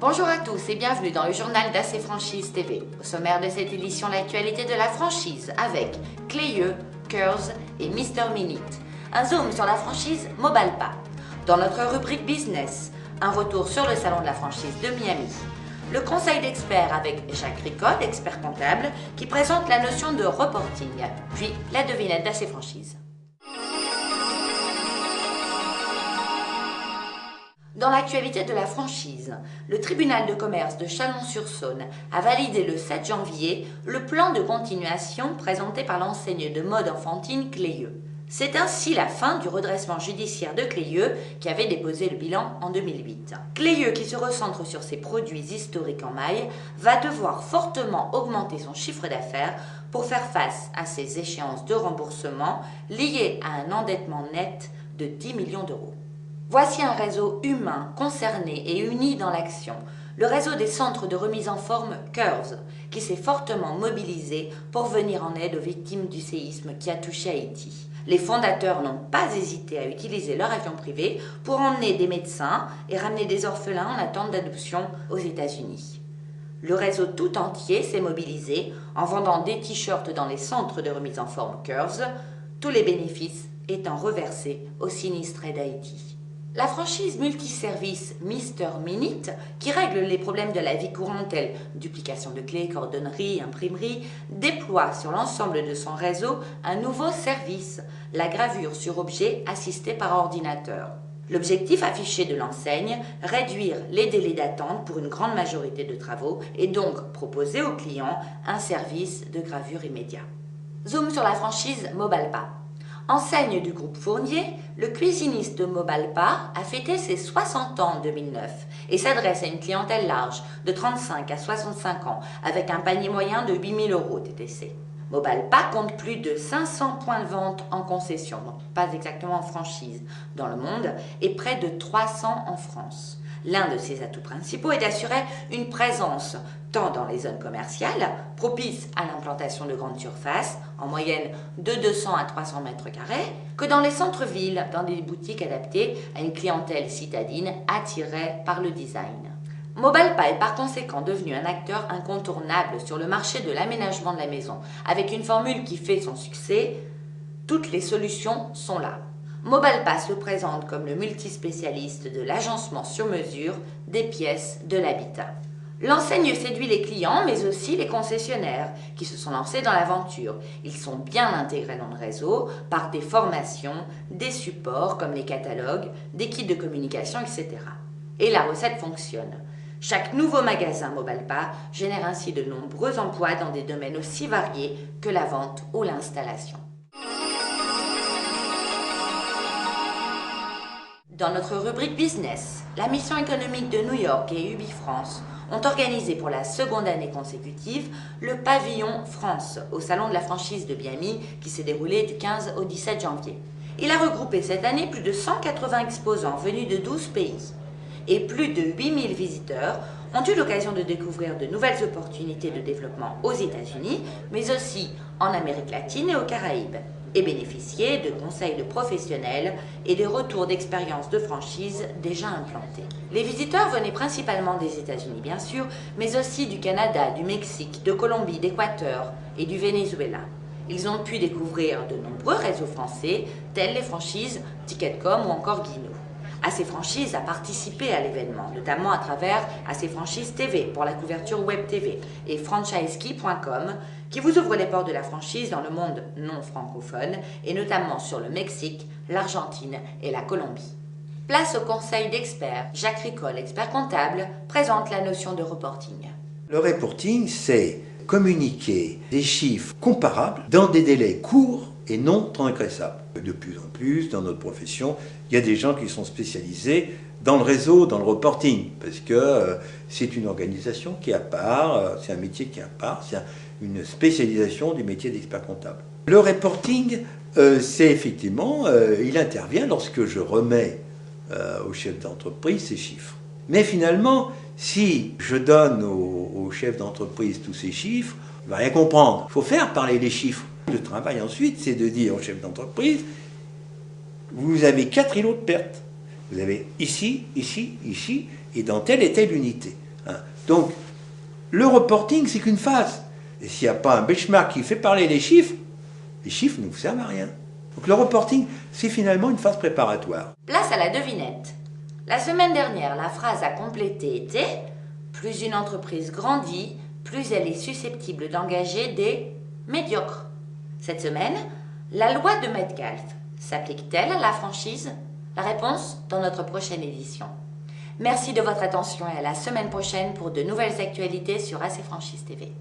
Bonjour à tous et bienvenue dans le journal d'AC Franchise TV. Au sommaire de cette édition, l'actualité de la franchise avec Cléeux, Curls et Mr Minute. Un zoom sur la franchise Mobalpa. Dans notre rubrique business, un retour sur le salon de la franchise de Miami. Le conseil d'experts avec Jacques Ricol, expert comptable, qui présente la notion de reporting. Puis la devinette d'AC Franchise. Dans l'actualité de la franchise, le tribunal de commerce de Chalon-sur-Saône a validé le 7 janvier le plan de continuation présenté par l'enseigne de mode enfantine Cléeux. C'est ainsi la fin du redressement judiciaire de Cléeux qui avait déposé le bilan en 2008. Cléeux, qui se recentre sur ses produits historiques en maille, va devoir fortement augmenter son chiffre d'affaires pour faire face à ses échéances de remboursement liées à un endettement net de 10 millions d'euros. Voici un réseau humain, concerné et uni dans l'action, le réseau des centres de remise en forme Curls, qui s'est fortement mobilisé pour venir en aide aux victimes du séisme qui a touché Haïti. Les fondateurs n'ont pas hésité à utiliser leur avion privé pour emmener des médecins et ramener des orphelins en attente d'adoption aux États-Unis. Le réseau tout entier s'est mobilisé en vendant des t-shirts dans les centres de remise en forme Curls, tous les bénéfices étant reversés aux sinistrés d'Haïti. La franchise multiservice Mr Minute, qui règle les problèmes de la vie courante tels duplication de clés, cordonnerie, imprimerie, déploie sur l'ensemble de son réseau un nouveau service, la gravure sur objet assistée par ordinateur. L'objectif affiché de l'enseigne, réduire les délais d'attente pour une grande majorité de travaux et donc proposer aux clients un service de gravure immédiat. Zoom sur la franchise Mobalpa. Enseigne du groupe Fournier, le cuisiniste de Mobalpa a fêté ses 60 ans en 2009 et s'adresse à une clientèle large de 35 à 65 ans avec un panier moyen de 8 000 € TTC. Mobalpa compte plus de 500 points de vente en concession, donc pas exactement en franchise, dans le monde et près de 300 en France. L'un de ses atouts principaux est d'assurer une présence tant dans les zones commerciales, propices à l'implantation de grandes surfaces, en moyenne de 200 à 300 mètres carrés, que dans les centres-villes, dans des boutiques adaptées à une clientèle citadine attirée par le design. Mobalpa est par conséquent devenu un acteur incontournable sur le marché de l'aménagement de la maison, avec une formule qui fait son succès, toutes les solutions sont là. Mobalpa se présente comme le multispécialiste de l'agencement sur mesure des pièces de l'habitat. L'enseigne séduit les clients, mais aussi les concessionnaires qui se sont lancés dans l'aventure. Ils sont bien intégrés dans le réseau par des formations, des supports comme les catalogues, des kits de communication, etc. Et la recette fonctionne. Chaque nouveau magasin Mobalpa génère ainsi de nombreux emplois dans des domaines aussi variés que la vente ou l'installation. Dans notre rubrique business, la mission économique de New York et Ubi France ont organisé pour la seconde année consécutive le pavillon France au salon de la franchise de Miami qui s'est déroulé du 15 au 17 janvier. Il a regroupé cette année plus de 180 exposants venus de 12 pays et plus de 8000 visiteurs ont eu l'occasion de découvrir de nouvelles opportunités de développement aux États-Unis, mais aussi en Amérique latine et aux Caraïbes, et bénéficier de conseils de professionnels et des retours d'expériences de franchise déjà implantées. Les visiteurs venaient principalement des États-Unis bien sûr, mais aussi du Canada, du Mexique, de Colombie, d'Équateur et du Venezuela. Ils ont pu découvrir de nombreux réseaux français, tels les franchises Ticketcom ou encore Guino. AC Franchise a participé à l'événement, notamment à travers AC Franchise TV pour la couverture web TV et franchisekey.com qui vous ouvre les portes de la franchise dans le monde non francophone et notamment sur le Mexique, l'Argentine et la Colombie. Place au conseil d'experts. Jacques Ricol, expert comptable, présente la notion de reporting. Le reporting, c'est communiquer des chiffres comparables dans des délais courts et non transgressables. De plus en plus, dans notre profession, il y a des gens qui sont spécialisés dans le réseau, dans le reporting, parce que c'est une organisation qui est à part, c'est un métier qui est à part, c'est une spécialisation du métier d'expert comptable. Le reporting, c'est effectivement, il intervient lorsque je remets au chef d'entreprise ces chiffres. Mais finalement, si je donne au chef d'entreprise tous ces chiffres, il ne va rien comprendre. Il faut faire parler les chiffres. Le travail ensuite, c'est de dire au chef d'entreprise, vous avez 4 îlots de pertes. Vous avez ici, ici, ici, et dans telle et telle unité. hein. Donc, le reporting, c'est qu'une phase. Et s'il n'y a pas un benchmark qui fait parler les chiffres ne vous servent à rien. Donc le reporting, c'est finalement une phase préparatoire. Place à la devinette. La semaine dernière, la phrase à compléter était « Plus une entreprise grandit, plus elle est susceptible d'engager des médiocres ». Cette semaine, la loi de Metcalfe s'applique-t-elle à la franchise? La réponse dans notre prochaine édition. Merci de votre attention et à la semaine prochaine pour de nouvelles actualités sur AC Franchise TV.